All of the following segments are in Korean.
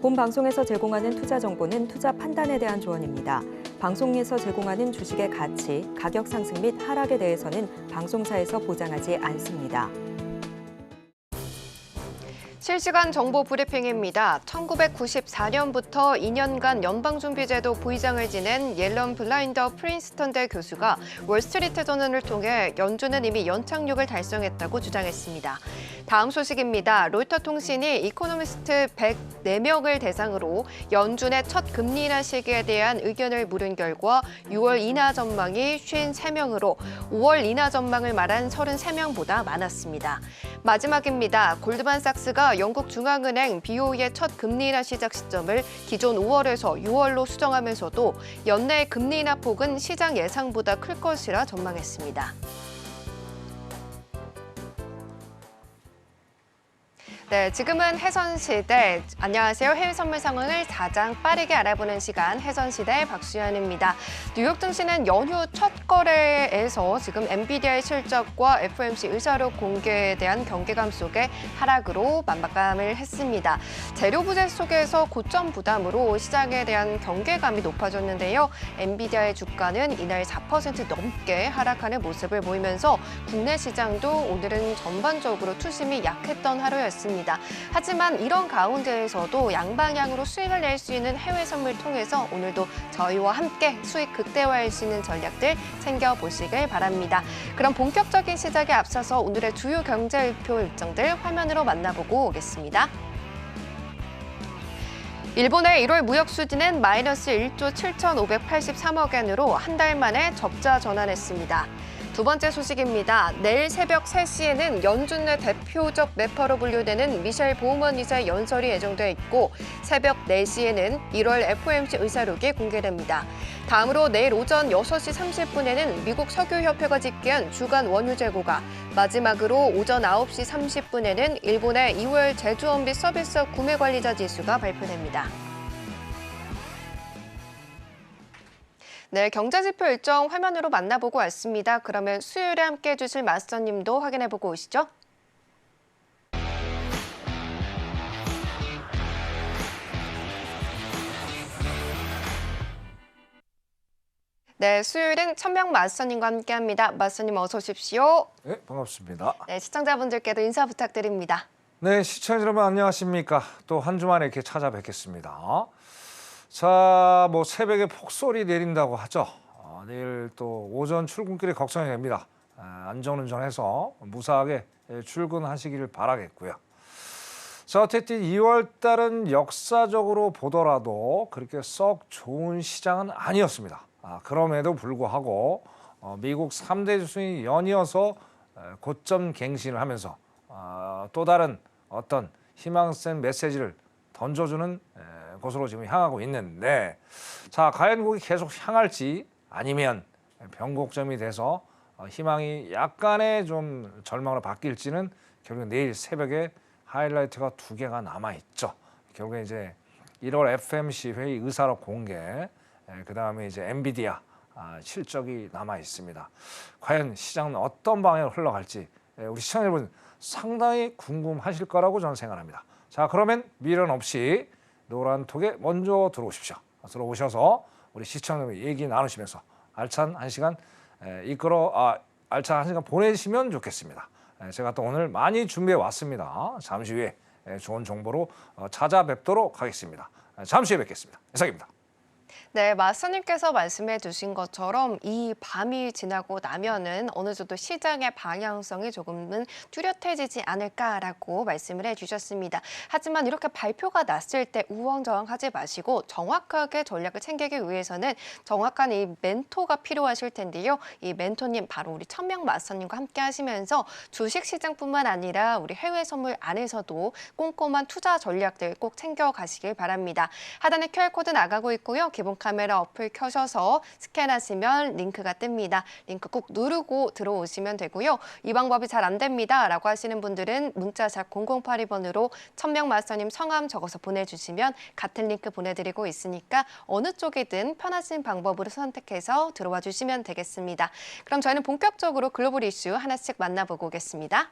본 방송에서 제공하는 투자 정보는 투자 판단에 대한 조언입니다. 방송에서 제공하는 주식의 가치, 가격 상승 및 하락에 대해서는 방송사에서 보장하지 않습니다. 실시간 정보 브리핑입니다. 1994년부터 2년간 연방준비제도 부의장을 지낸 옐런 블라인더 프린스턴대 교수가 월스트리트 저널을 통해 연준은 이미 연착륙을 달성했다고 주장했습니다. 다음 소식입니다. 로이터 통신이 이코노미스트 104명을 대상으로 연준의 첫 금리 인하 시기에 대한 의견을 물은 결과 6월 인하 전망이 53명으로 5월 인하 전망을 말한 33명보다 많았습니다. 마지막입니다. 골드만삭스가 영국 중앙은행 BOE의 첫 금리 인하 시작 시점을 기존 5월에서 6월로 수정하면서도 연내 금리 인하 폭은 시장 예상보다 클 것이라 전망했습니다. 네, 지금은 해선시대. 안녕하세요. 해외 선물 상황을 가장 빠르게 알아보는 시간 해선시대 박수연입니다. 뉴욕 증시는 연휴 첫 거래에서 지금 엔비디아의 실적과 FOMC 의사록 공개에 대한 경계감 속에 하락으로 맞마감을 했습니다. 재료 부재 속에서 고점 부담으로 시장에 대한 경계감이 높아졌는데요. 엔비디아의 주가는 이날 4% 넘게 하락하는 모습을 보이면서 국내 시장도 오늘은 전반적으로 투심이 약했던 하루였습니다. 하지만 이런 가운데에서도 양방향으로 수익을 낼 수 있는 해외 선물 통해서 오늘도 저희와 함께 수익 극대화할 수 있는 전략들 챙겨보시길 바랍니다. 그럼 본격적인 시작에 앞서서 오늘의 주요 경제지표 일정들 화면으로 만나보고 오겠습니다. 일본의 1월 무역 수지는 마이너스 1조 7,583억 엔으로 한 달 만에 적자 전환했습니다. 두 번째 소식입니다. 내일 새벽 3시에는 연준 내 대표적 매파로 분류되는 미셸 보우먼 이사의 연설이 예정돼 있고 새벽 4시에는 1월 FOMC 의사록이 공개됩니다. 다음으로 내일 오전 6시 30분에는 미국 석유협회가 집계한 주간 원유 재고가, 마지막으로 오전 9시 30분에는 일본의 2월 제조업 및 서비스업 구매관리자 지수가 발표됩니다. 네, 경제지표 일정 화면으로 만나보고 왔습니다. 그러면 수요일에 함께해 주실 마스터님도 확인해보고 오시죠. 네, 수요일은 천명 마스터님과 함께합니다. 마스터님 어서 오십시오. 네, 반갑습니다. 네, 시청자분들께도 인사 부탁드립니다. 네, 시청자 여러분 안녕하십니까. 또 한 주만에 이렇게 찾아뵙겠습니다. 자, 뭐 새벽에 폭설이 내린다고 하죠. 내일 또 오전 출근길이 걱정이 됩니다. 안전운전해서 무사하게 출근하시기를 바라겠고요. 자, 어쨌든 2월 달은 역사적으로 보더라도 그렇게 썩 좋은 시장은 아니었습니다. 그럼에도 불구하고 미국 3대 지수이 연이어서 고점 갱신을 하면서 또 다른 어떤 희망센 메시지를 던져주는 곳으로 지금 향하고 있는데, 자, 과연 거기 계속 향할지 아니면 변곡점이 돼서 희망이 약간의 좀 절망으로 바뀔지는 결국 내일 새벽에 하이라이트가 2개가 남아있죠. 결국에 이제 1월 FOMC 회의 의사록 공개, 그 다음에 이제 엔비디아 실적이 남아있습니다. 과연 시장은 어떤 방향으로 흘러갈지 우리 시청자 여러분 상당히 궁금하실 거라고 저는 생각합니다. 자, 그러면 미련 없이 노란톡에 먼저 들어오십시오. 들어오셔서 우리 시청자분 얘기 나누시면서 알찬 한 시간 알찬 한 시간 보내시면 좋겠습니다. 제가 또 오늘 많이 준비해 왔습니다. 잠시 후에 좋은 정보로 찾아뵙도록 하겠습니다. 잠시 후에 뵙겠습니다. 이상입니다. 네, 마스터님께서 말씀해 주신 것처럼 이 밤이 지나고 나면은 어느 정도 시장의 방향성이 조금은 뚜렷해지지 않을까라고 말씀을 해주셨습니다. 하지만 이렇게 발표가 났을 때 우왕좌왕하지 마시고 정확하게 전략을 챙기기 위해서는 정확한 이 멘토가 필요하실 텐데요. 이 멘토님 바로 우리 천명 마스터님과 함께 하시면서 주식시장뿐만 아니라 우리 해외 선물 안에서도 꼼꼼한 투자 전략들 꼭 챙겨가시길 바랍니다. 하단에 QR코드 나가고 있고요. 기본 카메라 어플 켜셔서 스캔하시면 링크가 뜹니다. 링크 꼭 누르고 들어오시면 되고요. 이 방법이 잘 안 됩니다 라고 하시는 분들은 문자샵 0082번으로 천명 마스터님 성함 적어서 보내주시면 같은 링크 보내드리고 있으니까 어느 쪽이든 편하신 방법으로 선택해서 들어와 주시면 되겠습니다. 그럼 저희는 본격적으로 글로벌 이슈 하나씩 만나보고 오겠습니다.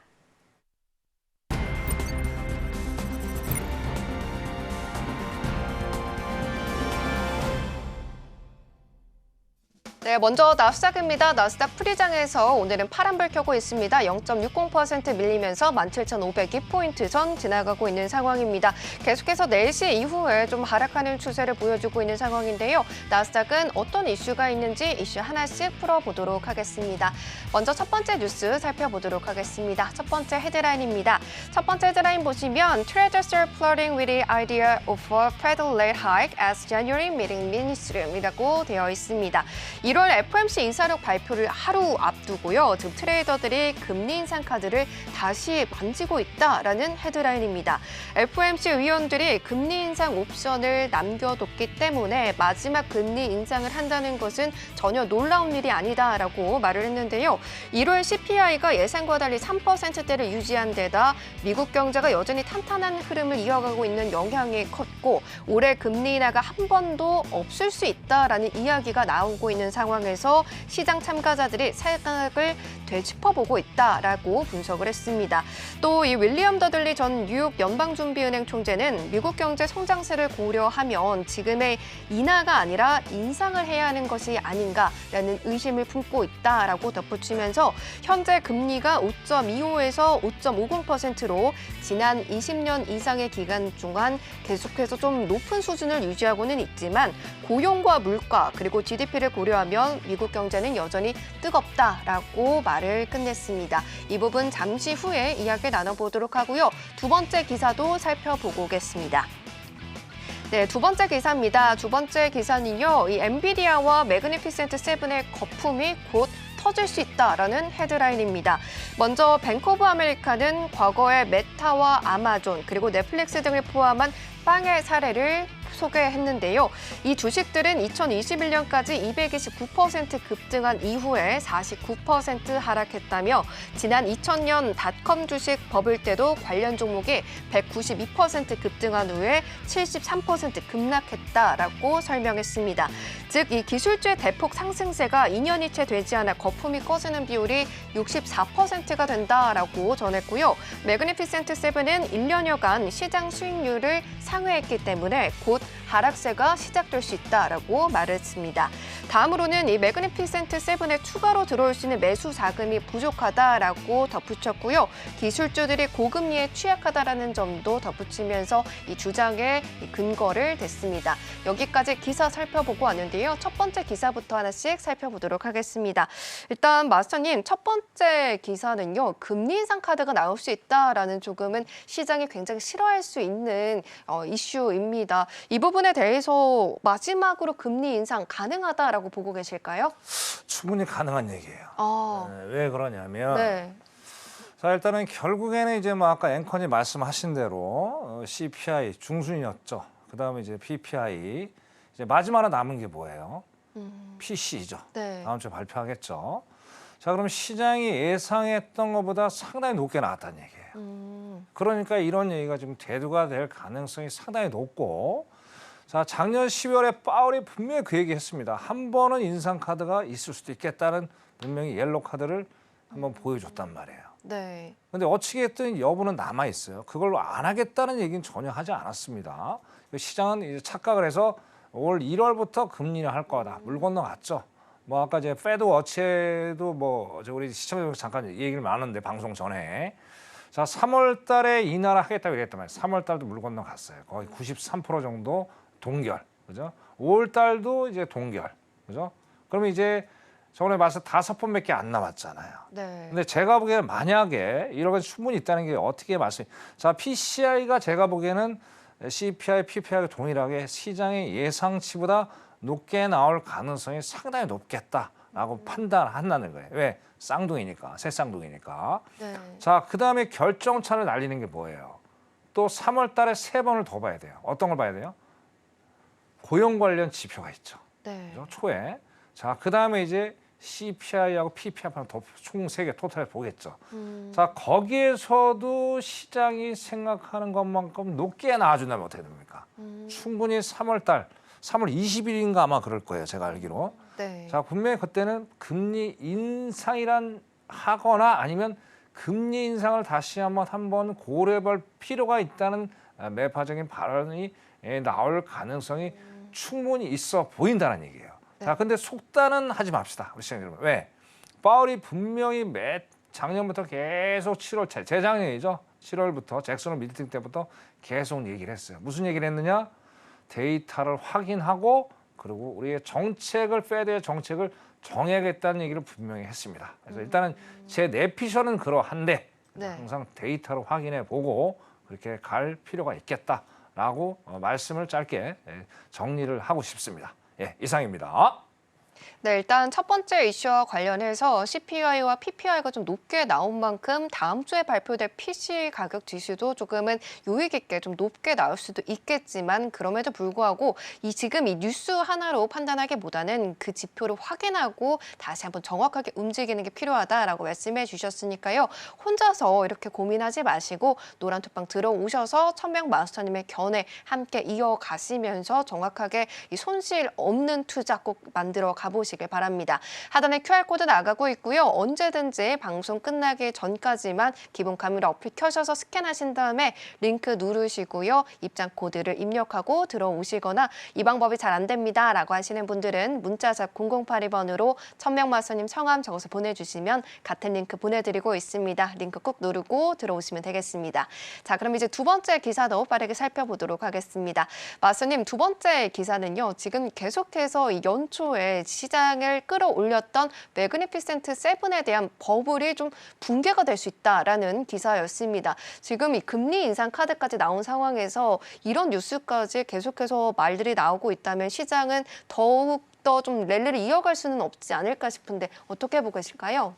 네, 먼저 나스닥입니다. 나스닥 프리장에서 오늘은 파란불 켜고 있습니다. 0.60% 밀리면서 17,502포인트 선 지나가고 있는 상황입니다. 계속해서 4시 이후에 좀 하락하는 추세를 보여주고 있는 상황인데요. 나스닥은 어떤 이슈가 있는지 이슈 하나씩 풀어보도록 하겠습니다. 먼저 첫 번째 뉴스 살펴보도록 하겠습니다. 첫 번째 헤드라인입니다. 첫 번째 헤드라인 보시면 Traders are flirting with the idea of a Fed rate hike as January meeting minimum이라고 되어 있습니다. 1월 FOMC 인사력 발표를 하루 앞두고요. 지금 트레이더들이 금리 인상 카드를 다시 만지고 있다라는 헤드라인입니다. FOMC 위원들이 금리 인상 옵션을 남겨뒀기 때문에 마지막 금리 인상을 한다는 것은 전혀 놀라운 일이 아니다라고 말을 했는데요. 1월 CPI가 예상과 달리 3%대를 유지한 데다 미국 경제가 여전히 탄탄한 흐름을 이어가고 있는 영향이 컸고 올해 금리 인하가 한 번도 없을 수 있다라는 이야기가 나오고 있는 상황에서 시장 참가자들이 생각을 되짚어보고 있다라고 분석을 했습니다. 또 이 윌리엄 더들리 전 뉴욕 연방준비은행 총재는 미국 경제 성장세를 고려하면 지금의 인하가 아니라 인상을 해야 하는 것이 아닌가라는 의심을 품고 있다라고 덧붙이면서 현재 금리가 5.25에서 5.50%로 지난 20년 이상의 기간 동안 계속해서 좀 높은 수준을 유지하고는 있지만 고용과 물가 그리고 GDP를 고려하면 미국 경제는 여전히 뜨겁다라고 말을 끝냈습니다. 이 부분 잠시 후에 이야기 나눠보도록 하고요. 두 번째 기사도 살펴보고 오겠습니다. 네, 두 번째 기사입니다. 두 번째 기사는요. 이 엔비디아와 매그니피센트 세븐의 거품이 곧 터질 수 있다라는 헤드라인입니다. 먼저 뱅크 오브 아메리카는 과거에 메타와 아마존 그리고 넷플릭스 등을 포함한 빵의 사례를 소개했는데요. 이 주식들은 2021년까지 229% 급등한 이후에 49% 하락했다며 지난 2000년 닷컴 주식 버블 때도 관련 종목이 192% 급등한 후에 73% 급락했다라고 설명했습니다. 즉, 이 기술주의 대폭 상승세가 2년이 채 되지 않아 거품이 꺼지는 비율이 64%가 된다라고 전했고요. 매그니피센트 세븐은 1년여간 시장 수익률을 상회했기 때문에 곧 하락세가 시작될 수 있다라고 말했습니다. 다음으로는 이 매그니피센트 세븐에 추가로 들어올 수 있는 매수 자금이 부족하다라고 덧붙였고요. 기술주들이 고금리에 취약하다라는 점도 덧붙이면서 이 주장의 근거를 댔습니다. 여기까지 기사 살펴보고 왔는데요. 첫 번째 기사부터 하나씩 살펴보도록 하겠습니다. 일단 마스터님, 첫 번째 기사는요. 금리 인상 카드가 나올 수 있다라는 조금은 시장이 굉장히 싫어할 수 있는 이슈입니다. 이 부분에 대해서 마지막으로 금리 인상 가능하다라고 보고 계실까요? 충분히 가능한 얘기예요. 왜 그러냐면 네. 자, 일단은 결국에는 이제 뭐 아까 앵커님 말씀하신 대로 CPI 중순이었죠. 그다음에 이제 PPI 이제 마지막으로 남은 게 뭐예요? PC죠. 네. 다음 주에 발표하겠죠. 자, 그럼 시장이 예상했던 것보다 상당히 높게 나왔다는 얘기예요. 그러니까 이런 얘기가 지금 대두가 될 가능성이 상당히 높고, 자, 작년 12월에 파월이 분명히 그 얘기했습니다. 한 번은 인상 카드가 있을 수도 있겠다는 분명히 옐로 카드를 한번 보여줬단 말이에요. 네. 근데 어찌됐든 여부는 남아 있어요. 그걸로 안 하겠다는 얘기는 전혀 하지 않았습니다. 시장은 이제 착각을 해서 올 1월부터 금리를 할 거다. 물 건너갔죠. 뭐 아까 이제 페드 워치에도 뭐 우리 시청자들 잠깐 얘기를 나눴는데 방송 전에 자 3월 달에 인하를 하겠다고 얘기했단 말이에요. 3월 달도 물 건너갔어요. 거의 93% 정도 동결. 그죠? 5월 달도 이제 동결. 그죠? 그러면 이제 저번에 말씀 5번밖에 안 남았잖아요. 네. 근데 제가 보기에는 만약에 이런 건 충분히 있다는 게 어떻게 말씀이 자 PCI가 제가 보기에는 CPI, PPI가 동일하게 시장의 예상치보다 높게 나올 가능성이 상당히 높겠다라고 판단한다는 거예요. 왜? 쌍둥이니까, 새 쌍둥이니까. 네. 자, 그다음에 결정차를 날리는 게 뭐예요? 또 3월 달에 3번을 더 봐야 돼요. 어떤 걸 봐야 돼요? 고용 관련 지표가 있죠. 네. 그죠? 초에. 자, 그다음에 이제 CPI하고 PPI하고 총 3개 토탈을 보겠죠. 자, 거기에서도 시장이 생각하는 것만큼 높게 나와준다면 어떻게 됩니까? 충분히 3월 20일인가 아마 그럴 거예요. 제가 알기로. 네. 자, 분명히 그때는 금리 인상이란 하거나 아니면 금리 인상을 다시 한번 고려해볼 필요가 있다는 매파적인 발언이 나올 가능성이 충분히 있어 보인다는 얘기예요. 자, 근데 속단은 하지 맙시다. 우리 시청자 여러분. 왜? 파울이 분명히 작년부터 계속 7월, 재작년이죠. 7월부터 잭슨홀 미팅 때부터 계속 얘기를 했어요. 무슨 얘기를 했느냐? 데이터를 확인하고 그리고 우리의 정책을, 페드의 정책을 정해야겠다는 얘기를 분명히 했습니다. 그래서 일단은 제 내피셜은 그러한데 네. 항상 데이터를 확인해 보고 그렇게 갈 필요가 있겠다라고 말씀을 짧게 정리를 하고 싶습니다. 예, 이상입니다. 네, 일단 첫 번째 이슈와 관련해서 CPI와 PPI가 좀 높게 나온 만큼 다음 주에 발표될 PC 가격 지수도 조금은 요익 있게 좀 높게 나올 수도 있겠지만 그럼에도 불구하고 지금 이 뉴스 하나로 판단하기보다는 그 지표를 확인하고 다시 한번 정확하게 움직이는 게 필요하다라고 말씀해 주셨으니까요. 혼자서 이렇게 고민하지 마시고 노란톡방 들어오셔서 천명 마스터님의 견해 함께 이어가시면서 정확하게 이 손실 없는 투자 꼭 만들어 가보시길 바랍니다. 하단에 QR코드 나가고 있고요. 언제든지 방송 끝나기 전까지만 기본 카메라 어플 켜셔서 스캔하신 다음에 링크 누르시고요. 입장 코드를 입력하고 들어오시거나 이 방법이 잘 안 됩니다 라고 하시는 분들은 문자샵 0082번으로 천명 마스터님 성함 적어서 보내주시면 같은 링크 보내드리고 있습니다. 링크 꾹 누르고 들어오시면 되겠습니다. 자, 그럼 이제 두 번째 기사도 빠르게 살펴보도록 하겠습니다. 마스터님, 두 번째 기사는요. 지금 계속해서 이 연초에 시장을 끌어올렸던 매그니피센트 세븐에 대한 버블이 좀 붕괴가 될 수 있다라는 기사였습니다. 지금 이 금리 인상 카드까지 나온 상황에서 이런 뉴스까지 계속해서 말들이 나오고 있다면 시장은 더욱 더 좀 랠리를 이어갈 수는 없지 않을까 싶은데 어떻게 보고 계실까요?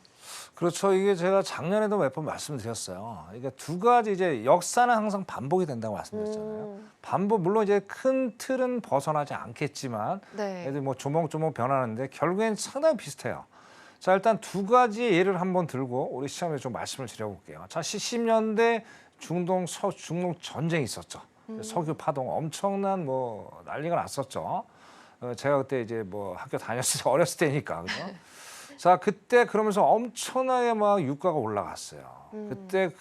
그렇죠. 이게 제가 작년에도 몇 번 말씀드렸어요. 이게 두 가지 이제 역사는 항상 반복이 된다고 말씀드렸잖아요. 반복, 물론 이제 큰 틀은 벗어나지 않겠지만 네. 애들 뭐 조목조목 변하는데 결국엔 상당히 비슷해요. 자, 일단 두 가지 예를 한번 들고 우리 시청자에 좀 말씀을 드려볼게요. 자, 70년대 중동 전쟁이 있었죠. 석유 파동 엄청난 뭐 난리가 났었죠. 제가 그때 이제 뭐 학교 다녔을 때 어렸을 때니까 그죠. 자, 그때 그러면서 엄청나게 막 유가가 올라갔어요. 그때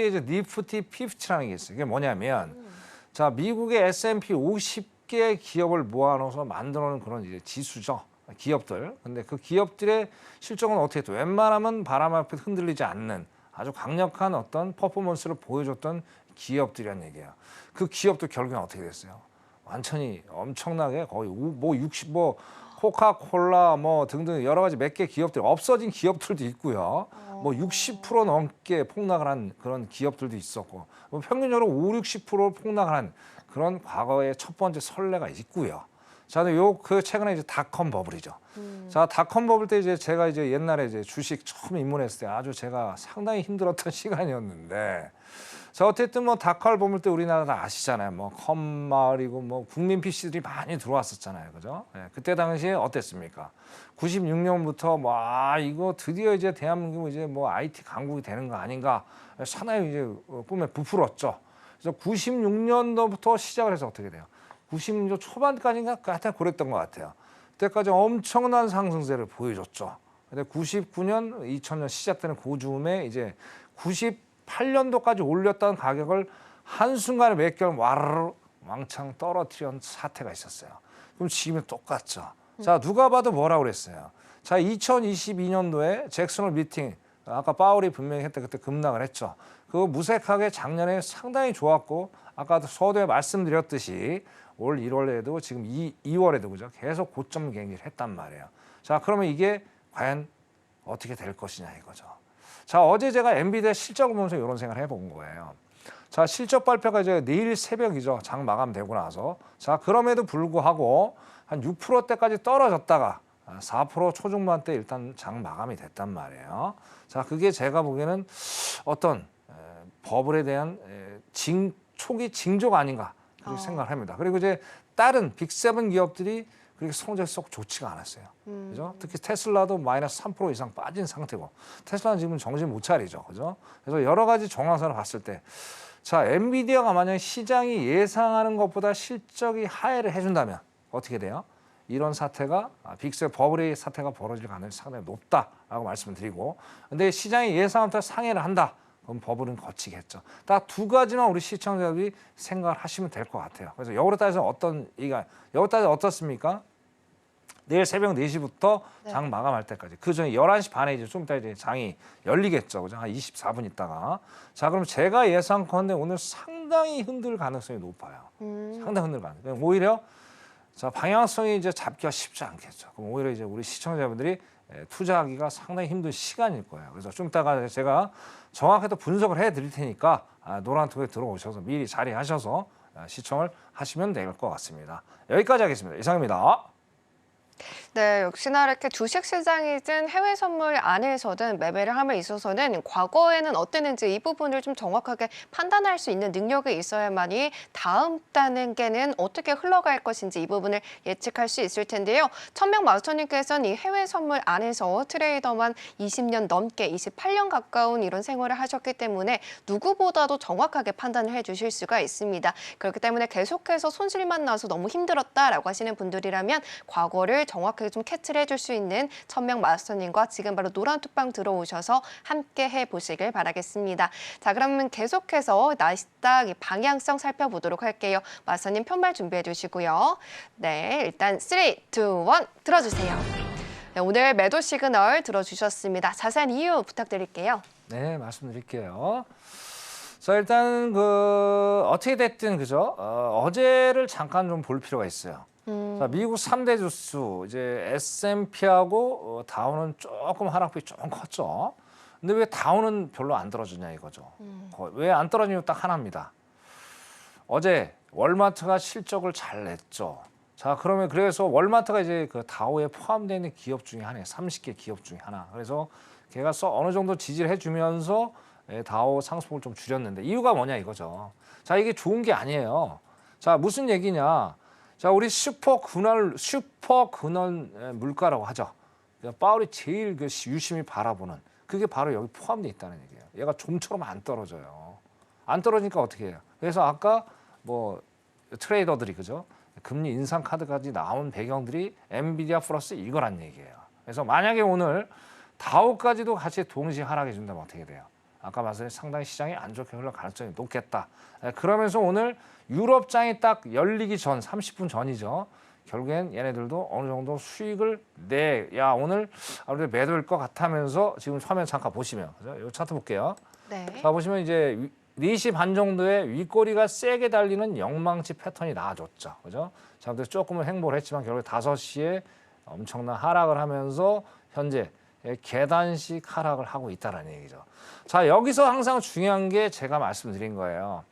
이제 니프티 피프티라는 게 있어요. 이게 뭐냐면 자, 미국의 S&P 50개 기업을 모아놓아서 만들어놓은 그런 이제 지수죠. 기업들. 근데 그 기업들의 실적은 어떻게 돼? 웬만하면 바람 앞에 흔들리지 않는 아주 강력한 어떤 퍼포먼스를 보여줬던 기업들이란 얘기예요. 그 기업도 결국엔 어떻게 됐어요? 완전히 엄청나게 거의 코카콜라 뭐 등등 여러 가지 몇 개 기업들 없어진 기업들도 있고요. 뭐 60% 넘게 폭락을 한 그런 기업들도 있었고 뭐 평균적으로 50-60% 폭락을 한 그런 과거의 첫 번째 선례가 있고요. 자, 그 최근에 이제 닷컴 버블이죠. 자, 닷컴 버블 때 이제 제가 이제 옛날에 이제 주식 처음 입문했을 때 아주 제가 상당히 힘들었던 시간이었는데 자, 어쨌든 뭐 닷컴 버블 때 우리나라 다 아시잖아요. 뭐 컴마을이고 뭐 국민 PC들이 많이 들어왔었잖아요. 그죠? 네, 그때 당시에 어땠습니까? 96년부터 뭐 이거 드디어 이제 대한민국 이제 뭐 IT 강국이 되는 거 아닌가 상당히 이제 꿈에 부풀었죠. 그래서 96년도부터 시작을 해서 어떻게 돼요? 90년도 초반까지인가 하여튼 그랬던 것 같아요. 그때까지 엄청난 상승세를 보여줬죠. 근데 99년, 2000년 시작되는 그 즈음에 이제 98년도까지 올렸던 가격을 한순간에 몇 개월 와르르 왕창 떨어뜨린 사태가 있었어요. 그럼 지금은 똑같죠. 자, 누가 봐도 뭐라고 그랬어요. 자, 2022년도에 잭슨홀 미팅, 아까 파울이 분명히 그때 급락을 했죠. 그거 무색하게 작년에 상당히 좋았고 아까도 서두에 말씀드렸듯이 올 1월에도 지금 2월에도 그죠? 계속 고점 경기를 했단 말이에요. 자, 그러면 이게 과연 어떻게 될 것이냐 이거죠. 자, 어제 제가 엔비디아 실적을 보면서 이런 생각을 해본 거예요. 자, 실적 발표가 이제 내일 새벽이죠. 장 마감되고 나서. 자, 그럼에도 불구하고 한 6%대까지 떨어졌다가 4% 초중반대 일단 장 마감이 됐단 말이에요. 자, 그게 제가 보기에는 어떤 버블에 대한 초기 징조가 아닌가 그렇게 생각을 합니다. 그리고 이제 다른 빅7 기업들이 그렇게 성적이 썩 좋지가 않았어요. 그죠? 특히 테슬라도 마이너스 3% 이상 빠진 상태고 테슬라는 지금 정신 못 차리죠. 그죠? 그래서 여러 가지 정황선을 봤을 때 자, 엔비디아가 만약에 시장이 예상하는 것보다 실적이 하회를 해준다면 어떻게 돼요? 이런 사태가 빅7 버블의 사태가 벌어질 가능성이 상당히 높다라고 말씀을 드리고 근데 시장이 예상한 것보다 상회를 한다. 그럼 버블은 거치겠죠. 딱 두 가지만 우리 시청자들이 생각을 하시면 될 것 같아요. 그래서 역으로 따져서 어떻습니까? 내일 새벽 4시부터 네. 장 마감할 때까지. 그 전에 11시 반에 이제 좀 이따 이제 장이 열리겠죠. 그죠? 한 24분 있다가. 자, 그럼 제가 예상컨대 오늘 상당히 흔들 가능성이 높아요. 상당히 흔들 가능성. 오히려 자, 방향성이 이제 잡기가 쉽지 않겠죠. 그럼 오히려 이제 우리 시청자분들이 투자하기가 상당히 힘든 시간일 거예요. 그래서 좀 이따가 제가 정확하게 또 분석을 해 드릴 테니까 노란톡에 들어오셔서 미리 자리하셔서 시청을 하시면 될 것 같습니다. 여기까지 하겠습니다. 이상입니다. 네, 역시나 이렇게 주식 시장이든 해외 선물 안에서든 매매를 함에 있어서는 과거에는 어땠는지 이 부분을 좀 정확하게 판단할 수 있는 능력이 있어야만이 다음 단계는 어떻게 흘러갈 것인지 이 부분을 예측할 수 있을 텐데요. 천명 마스터님께서는 이 해외 선물 안에서 트레이더만 20년 넘게 28년 가까운 이런 생활을 하셨기 때문에 누구보다도 정확하게 판단을 해주실 수가 있습니다. 그렇기 때문에 계속해서 손실만 나서 너무 힘들었다라고 하시는 분들이라면 과거를 정확하게 좀 캐치를 해줄 수 있는 천명 마스터님과 지금 바로 노란 톡방 들어오셔서 함께 해보시길 바라겠습니다. 자, 그러면 계속해서 나스닥 방향성 살펴보도록 할게요. 마스터님 편말 준비해 주시고요. 네, 일단 3, 2, 1 들어주세요. 네, 오늘 매도 시그널 들어주셨습니다. 자세한 이유 부탁드릴게요. 네, 말씀드릴게요. 자, 일단 어떻게 됐든 그죠? 어제를 잠깐 좀 볼 필요가 있어요. 자, 미국 3대 지수 이제 S&P하고 다우는 조금 하락폭이 조금 컸죠. 근데 왜 다우는 별로 안 떨어지냐 이거죠. 왜 안 떨어지는 이유 딱 하나입니다. 어제 월마트가 실적을 잘 냈죠. 자, 그러면 그래서 월마트가 이제 그 다우에 포함되어 있는 기업 중에 하나예요. 30개 기업 중에 하나. 그래서 걔가 어느 정도 지지를 해주면서 다우 상승폭을 좀 줄였는데 이유가 뭐냐 이거죠. 자, 이게 좋은 게 아니에요. 자, 무슨 얘기냐. 자, 우리 슈퍼 근원 물가라고 하죠. 파월이 제일 유심히 바라보는 그게 바로 여기 포함되어 있다는 얘기예요. 얘가 좀처럼 안 떨어져요. 안 떨어지니까 어떻게 해요? 그래서 아까 뭐 트레이더들이 그죠? 금리 인상 카드까지 나온 배경들이 엔비디아 플러스 이거란 얘기예요. 그래서 만약에 오늘 다우까지도 같이 동시에 하락해 준다면 어떻게 돼요? 아까 말씀드린 상당히 시장이 안 좋게 흘러갈 가능성이 높겠다. 그러면서 오늘 유럽장이 딱 열리기 전 30분 전이죠. 결국엔 얘네들도 어느 정도 수익을 야 오늘 아무래도 매도일 것 같다면서 지금 화면 잠깐 보시면 그죠? 이 차트 볼게요. 네. 자, 보시면 이제 4시 반 정도에 윗꼬리가 세게 달리는 영망치 패턴이 나와줬죠. 그죠? 자, 그래서 조금은 행보를 했지만 결국 5시에 엄청난 하락을 하면서 현재 계단식 하락을 하고 있다는 얘기죠. 자, 여기서 항상 중요한 게 제가 말씀드린 거예요.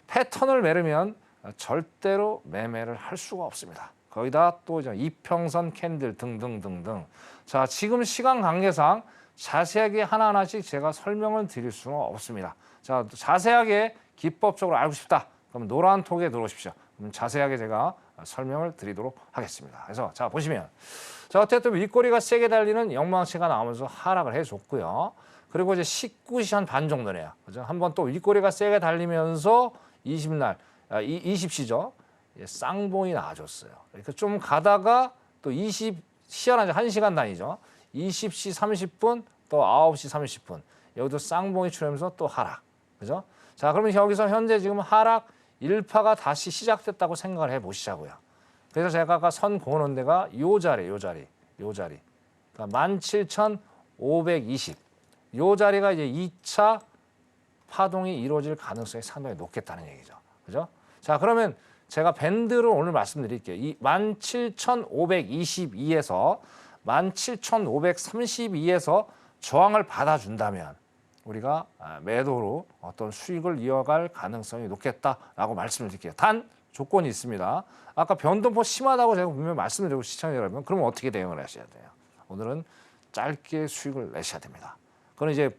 패턴을 매르면 절대로 매매를 할 수가 없습니다. 거기다 또 이제 이평선 캔들 등등등등. 자, 지금 시간 관계상 자세하게 하나하나씩 제가 설명을 드릴 수는 없습니다. 자, 자세하게 기법적으로 알고 싶다. 그럼 노란 톡에 들어오십시오. 그럼 자세하게 제가 설명을 드리도록 하겠습니다. 그래서 자, 보시면 자, 어쨌든 윗꼬리가 세게 달리는 영망치가 나오면서 하락을 해줬고요. 그리고 이제 19시 반 정도네요. 그죠? 한번 또 윗꼬리가 세게 달리면서 20시죠. 쌍봉이 나와줬어요. 그러니까 좀 가다가 또 희한하죠. 1시간 단위죠. 20시 30분 또 9시 30분. 여기도 쌍봉이 출현하면서 또 하락. 그죠? 자, 그러면 여기서 현재 지금 하락 1파가 다시 시작됐다고 생각을 해 보시자고요. 그래서 제가 아까 선 그어놓은 데가 요 자리. 그러니까 17,520. 요 자리가 이제 2차 파동이 이루어질 가능성이 상당히 높겠다는 얘기죠. 그죠? 자, 그러면 제가 밴드를 오늘 말씀드릴게요. 이 17,522에서 17,532에서 저항을 받아준다면 우리가 매도로 어떤 수익을 이어갈 가능성이 높겠다라고 말씀을 드릴게요. 단 조건이 있습니다. 아까 변동폭 심하다고 제가 분명히 말씀드리고 시청자 여러분, 그러면 어떻게 대응을 하셔야 돼요? 오늘은 짧게 수익을 내셔야 됩니다. 그건 이제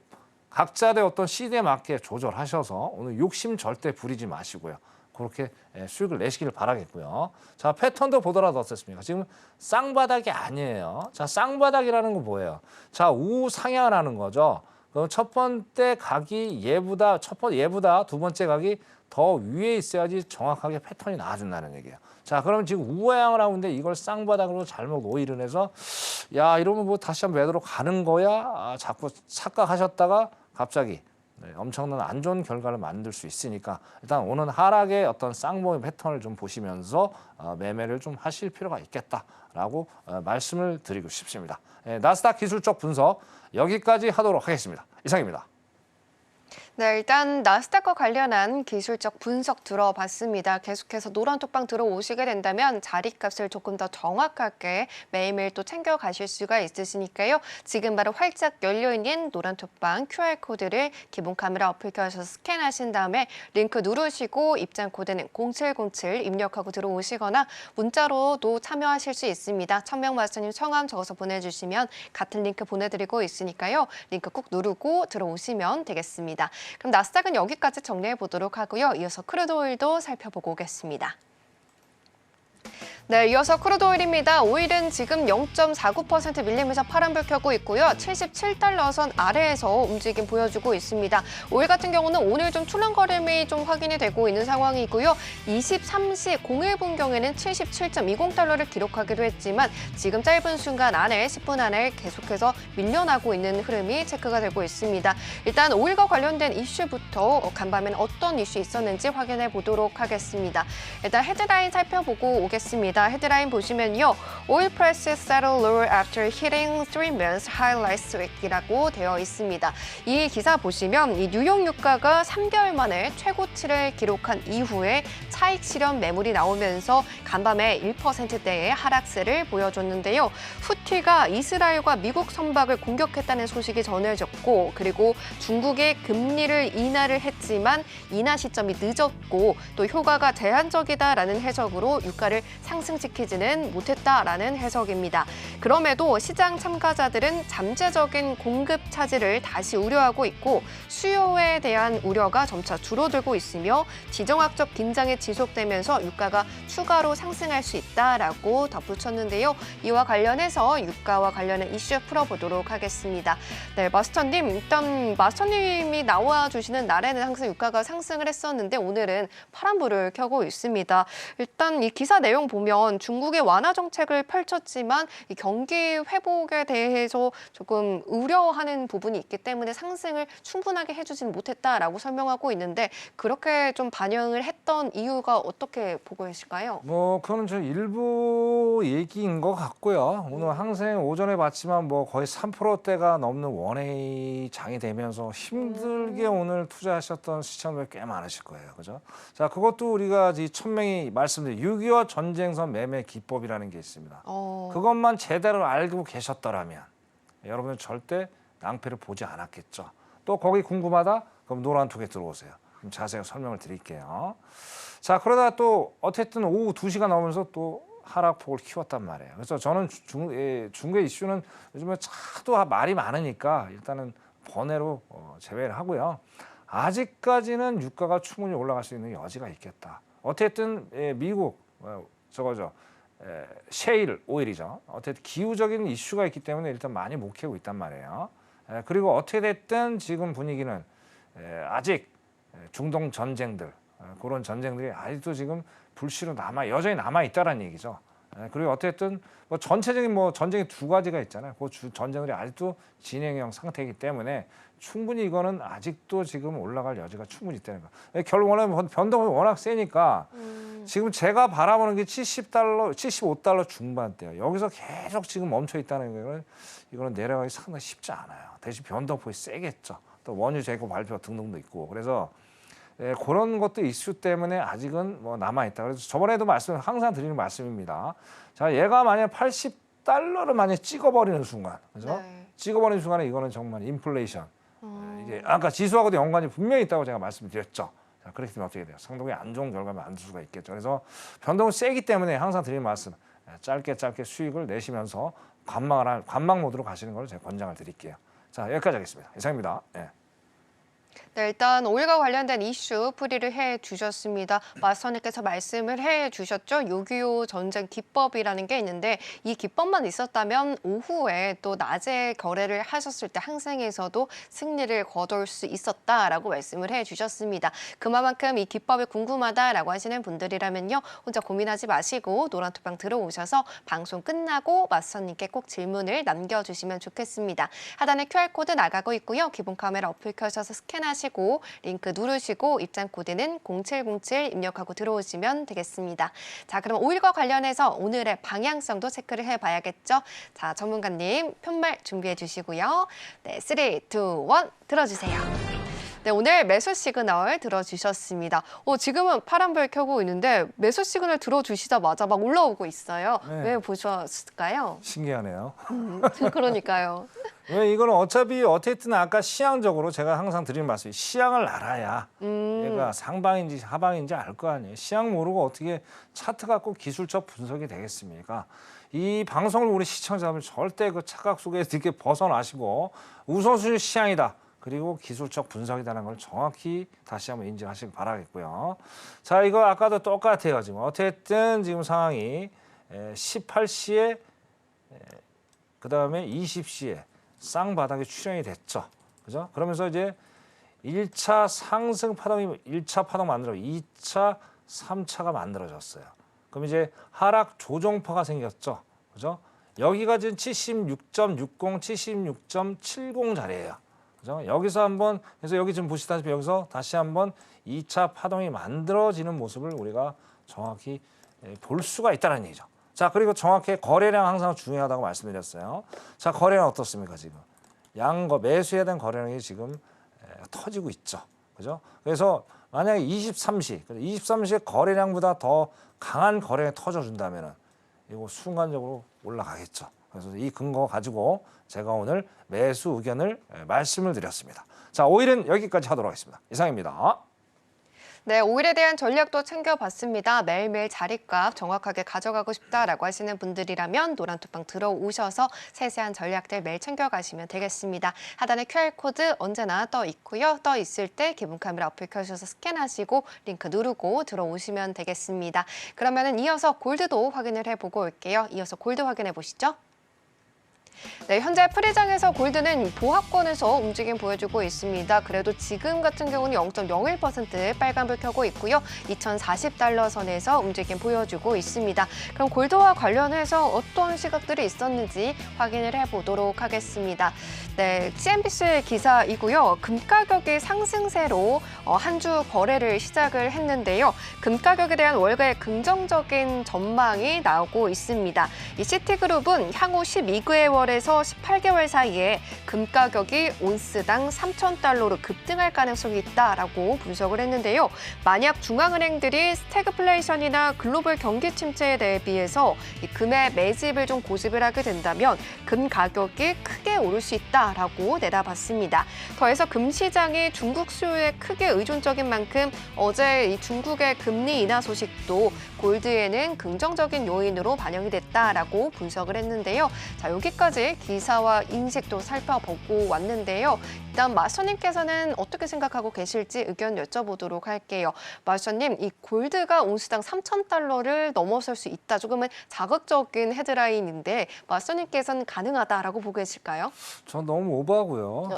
각자의 어떤 시대에 맞게 조절하셔서 오늘 욕심 절대 부리지 마시고요. 그렇게 수익을 내시길 바라겠고요. 자, 패턴도 보더라도 어떻습니까? 지금 쌍바닥이 아니에요. 자, 쌍바닥이라는 건 뭐예요? 자, 우상향을 하는 거죠. 그럼 첫 번째 각이 얘보다 두 번째 각이 더 위에 있어야지 정확하게 패턴이 나와준다는 얘기예요. 자, 그럼 지금 우하향을 하고 있는데 이걸 쌍바닥으로 잘못 오일을 해서 야, 이러면 뭐 다시 한번 매도로 가는 거야? 자꾸 착각하셨다가 갑자기 엄청난 안 좋은 결과를 만들 수 있으니까 일단 오는 하락의 어떤 쌍봉의 패턴을 좀 보시면서 매매를 좀 하실 필요가 있겠다라고 말씀을 드리고 싶습니다. 나스닥 기술적 분석 여기까지 하도록 하겠습니다. 이상입니다. 네, 일단 나스닥과 관련한 기술적 분석 들어봤습니다. 계속해서 노란톡방 들어오시게 된다면 자리값을 조금 더 정확하게 매일매일 또 챙겨가실 수가 있으시니까요. 지금 바로 활짝 열려있는 노란톡방 QR코드를 기본 카메라 어플 켜셔서 스캔하신 다음에 링크 누르시고 입장 코드는 0707 입력하고 들어오시거나 문자로도 참여하실 수 있습니다. 천명 마스터님 성함 적어서 보내주시면 같은 링크 보내드리고 있으니까요. 링크 꾹 누르고 들어오시면 되겠습니다. 그럼 나스닥은 여기까지 정리해 보도록 하고요. 이어서 크루드 오일도 살펴보고 오겠습니다. 네, 이어서 크루드 오일입니다. 오일은 지금 0.49% 밀리면서 파란불 켜고 있고요. 77달러 선 아래에서 움직임 보여주고 있습니다. 오일 같은 경우는 오늘 좀 출렁거림이 좀 확인이 되고 있는 상황이고요. 23시 01분경에는 77.20달러를 기록하기도 했지만 지금 짧은 순간 안에 10분 안에 계속해서 밀려나고 있는 흐름이 체크가 되고 있습니다. 일단 오일과 관련된 이슈부터 간밤에는 어떤 이슈 있었는지 확인해 보도록 하겠습니다. 일단 헤드라인 살펴보고 오겠습니다. 헤드라인 보시면요. Oil prices settle lower after hitting 3 months high last week이라고 되어 있습니다. 이 기사 보시면 이 뉴욕 유가가 3개월 만에 최고치를 기록한 이후에 차익 실현 매물이 나오면서 간밤에 1%대의 하락세를 보여줬는데요. 후티가 이스라엘과 미국 선박을 공격했다는 소식이 전해졌고 그리고 중국이 금리를 인하를 했지만 인하 시점이 늦었고 또 효과가 제한적이다라는 해석으로 유가를 상승시키지는 못했다라는 해석입니다. 그럼에도 시장 참가자들은 잠재적인 공급 차질을 다시 우려하고 있고 수요에 대한 우려가 점차 줄어들고 있으며 지정학적 긴장이 지속되면서 유가가 추가로 상승할 수 있다라고 덧붙였는데요. 이와 관련해서 유가와 관련한 이슈 풀어보도록 하겠습니다. 네, 마스터님, 일단 마스터님이 나와주시는 날에는 항상 유가가 상승을 했었는데 오늘은 파란불을 켜고 있습니다. 일단 이 기사 내용 보면 중국의 완화 정책을 펼쳤지만 이 경기 회복에 대해서 조금 우려하는 부분이 있기 때문에 상승을 충분하게 해주지는 못했다라고 설명하고 있는데 그렇게 좀 반영을 했던 이유가 어떻게 보고 계실까요? 그거는 좀 일부 얘기인 것 같고요. 오늘 항생 오전에 봤지만 거의 3%대가 넘는 원웨이 장이 되면서 힘들게 오늘 투자하셨던 시청자분들 꽤 많으실 거예요. 그죠? 자, 그것도 우리가 이 천명이 말씀드린 6.25 전쟁선 매매 기법이라는 게 있습니다. 그것만 제대로 알고 계셨더라면 여러분은 절대 낭패를 보지 않았겠죠. 또 거기 궁금하다? 그럼 노란톡에 들어오세요. 그럼 자세히 설명을 드릴게요. 자, 그러다 또 어쨌든 오후 2시가 넘으면서 또 하락폭을 키웠단 말이에요. 그래서 저는 중국의 이슈는 요즘에 차도 말이 많으니까 일단은 번외로 제외를 하고요. 아직까지는 유가가 충분히 올라갈 수 있는 여지가 있겠다. 어쨌든 미국 셰일 오일이죠. 어쨌든 기후적인 이슈가 있기 때문에 일단 많이 못 캐고 있단 말이에요. 그리고 어떻게 됐든 지금 분위기는 아직 중동 전쟁들 그런 전쟁들이 아직도 지금 불씨로 여전히 남아 있다라는 얘기죠. 그리고 어쨌든 전체적인 전쟁이 두 가지가 있잖아요. 그 전쟁들이 아직도 진행형 상태이기 때문에 충분히 이거는 아직도 지금 올라갈 여지가 충분히 있다는 거. 결국은 변동이 워낙 세니까 지금 제가 바라보는 게 70달러, 75달러 중반대예요. 여기서 계속 지금 멈춰 있다는 거는 이거는 내려가기 상당히 쉽지 않아요. 대신 변동폭이 세겠죠. 또 원유 재고 발표 등등도 있고 그래서 그런 것도 이슈 때문에 아직은 남아있다. 그래서 저번에도 항상 드리는 말씀입니다. 자, 얘가 만약 80달러를 만약 찍어버리는 순간, 그죠? 네. 찍어버리는 순간에 이거는 정말 인플레이션. 이게 아까 지수하고도 연관이 분명히 있다고 제가 말씀드렸죠. 자, 그렇게 되면 어떻게 돼요? 상당히 안 좋은 결과를 만들 수가 있겠죠. 그래서 변동은 세기 때문에 항상 드리는 말씀, 짧게 수익을 내시면서 관망 모드로 가시는 걸 제가 권장을 드릴게요. 자, 여기까지 하겠습니다. 이상입니다. 네. 네, 일단 오일과 관련된 이슈 풀이를 해주셨습니다. 마스터님께서 말씀을 해주셨죠. 6.25 전쟁 기법이라는 게 있는데 이 기법만 있었다면 오후에 또 낮에 거래를 하셨을 때 항생에서도 승리를 거둘 수 있었다라고 말씀을 해주셨습니다. 그만큼 이 기법이 궁금하다라고 하시는 분들이라면요. 혼자 고민하지 마시고 노란톡방 들어오셔서 방송 끝나고 마스터님께 꼭 질문을 남겨주시면 좋겠습니다. 하단에 QR코드 나가고 있고요. 기본 카메라 어플 켜셔서 스캔 스캔하시고 링크 누르시고 입장 코드는 0707 입력하고 들어오시면 되겠습니다. 자, 그럼 5일과 관련해서 오늘의 방향성도 체크를 해봐야겠죠. 자, 전문가님 편말 준비해 주시고요. 네, 3, 2, 1 들어주세요. 네, 오늘 매수 시그널 들어주셨습니다. 지금은 파란불 켜고 있는데 매수 시그널 들어주시자마자 막 올라오고 있어요. 네. 왜 보셨을까요? 신기하네요. 그러니까요. 왜 이거는 어차피 어쨌든 아까 시향적으로 제가 항상 드리는 말씀이 시향을 알아야 얘가 상방인지 하방인지 알 거 아니에요. 시향 모르고 어떻게 차트 갖고 기술적 분석이 되겠습니까? 이 방송을 우리 시청자분 절대 그 착각 속에서 이렇게 벗어나시고 우선순위 시향이다. 그리고 기술적 분석이라는 걸 정확히 다시 한번 인지하시기 바라겠고요. 자, 이거 아까도 똑같아요. 지금 어쨌든 지금 상황이 18시에 그다음에 20시에 쌍바닥에 출현이 됐죠. 그죠? 그러면서 이제 1차 상승 파동이 1차 파동 만들어 2차, 3차가 만들어졌어요. 그럼 이제 하락 조정파가 생겼죠. 그죠? 여기가 지금 76.60, 76.70 자리예요. 그죠? 여기서 한번 그래서 여기 지금 보시다시피 여기서 다시 한번 2차 파동이 만들어지는 모습을 우리가 정확히 볼 수가 있다는 얘기죠. 자, 그리고 정확히 거래량 항상 중요하다고 말씀드렸어요. 자, 거래량 어떻습니까, 지금? 매수해야 되는 거래량이 지금 터지고 있죠. 그죠? 그래서 만약에 23시에 거래량보다 더 강한 거래량이 터져준다면은 이거 순간적으로 올라가겠죠. 그래서 이 근거 가지고 제가 오늘 매수 의견을 말씀을 드렸습니다. 자, 5일은 여기까지 하도록 하겠습니다. 이상입니다. 네, 5일에 대한 전략도 챙겨봤습니다. 매일매일 자리값 정확하게 가져가고 싶다라고 하시는 분들이라면 노란투방 들어오셔서 세세한 전략들 매일 챙겨가시면 되겠습니다. 하단에 QR코드 언제나 떠 있고요. 떠 있을 때 기본 카메라 어플 켜셔서 스캔하시고 링크 누르고 들어오시면 되겠습니다. 그러면은 이어서 골드도 확인을 해보고 올게요. 이어서 골드 확인해 보시죠. 네, 현재 프리장에서 골드는 보합권에서 움직임 보여주고 있습니다. 그래도 지금 같은 경우는 0.01% 빨간불 켜고 있고요. 2040달러 선에서 움직임 보여주고 있습니다. 그럼 골드와 관련해서 어떤 시각들이 있었는지 확인을 해보도록 하겠습니다. 네, CNBC 기사이고요. 금 가격이 상승세로 한 주 거래를 시작을 했는데요. 금 가격에 대한 월가의 긍정적인 전망이 나오고 있습니다. 이 시티그룹은 향후 12개월에서 18개월 사이에 금 가격이 온스당 3,000달러로 급등할 가능성이 있다라고 분석을 했는데요. 만약 중앙은행들이 스태그플레이션이나 글로벌 경기 침체에 대비해서 이 금의 매집을 좀 고집을 하게 된다면 금 가격이 크게 오를 수 있다라고 내다봤습니다. 더해서 금 시장이 중국 수요에 크게 의존적인 만큼 어제 이 중국의 금리 인하 소식도 골드에는 긍정적인 요인으로 반영이 됐다라고 분석을 했는데요. 자, 여기까지 기사와 인식도 살펴보고 왔는데요. 일단 마스터님께서는 어떻게 생각하고 계실지 의견 여쭤보도록 할게요. 마스터님, 이 골드가 온스당 3,000달러를 넘어설 수 있다. 조금은 자극적인 헤드라인인데 마스터님께서는 가능하다라고 보고 계실까요? 전 너무 오버하고요.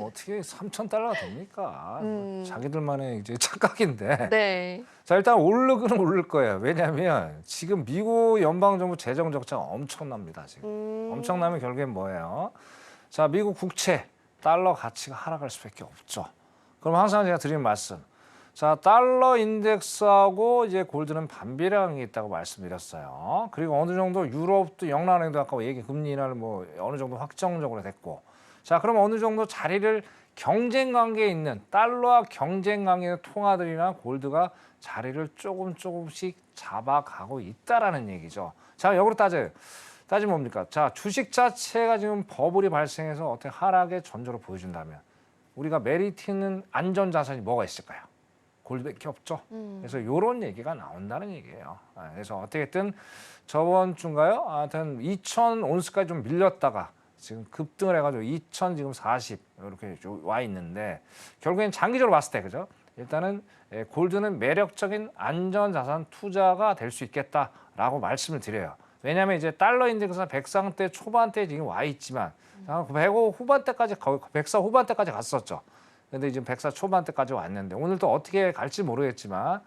어떻게 3,000달러가 됩니까? 자기들만의 이제 착각인데. 네. 자, 일단 오르기는 오를 거예요. 왜냐하면 지금 미국 연방정부 재정 적자가 엄청납니다. 지금 엄청나면 결국엔 뭐예요? 자, 미국 국채 달러 가치가 하락할 수밖에 없죠. 그럼 항상 제가 드리는 말씀. 자, 달러 인덱스하고 이제 골드는 반비례관계가 있다고 말씀드렸어요. 그리고 어느 정도 유럽도 영란은행도 아까 얘기 금리 인하를 뭐 어느 정도 확정적으로 됐고. 자, 그럼 어느 정도 자리를 경쟁 관계에 있는 달러와 경쟁 관계의 통화들이나 골드가 자리를 조금씩 잡아가고 있다라는 얘기죠. 자, 역으로 따지면 뭡니까? 자, 주식 자체가 지금 버블이 발생해서 어떻게 하락의 전조를 보여준다면 우리가 메리트 있는 안전 자산이 뭐가 있을까요? 골드밖에 없죠. 그래서 이런 얘기가 나온다는 얘기예요. 그래서 어떻게든 저번 주인가요? 하여튼 2,000 온스까지 좀 밀렸다가 지금 급등을 해가지고 2,000 지금 40 이렇게 와 있는데 결국엔 장기적으로 봤을 때 그죠? 일단은 골드는 매력적인 안전자산 투자가 될 수 있겠다라고 말씀을 드려요. 왜냐하면 이제 달러 인덱스가 100상대 초반대 지금 와 있지만 105 후반대까지 104 후반대까지 갔었죠. 근데 지금 104 초반대까지 왔는데 오늘 또 어떻게 갈지 모르겠지만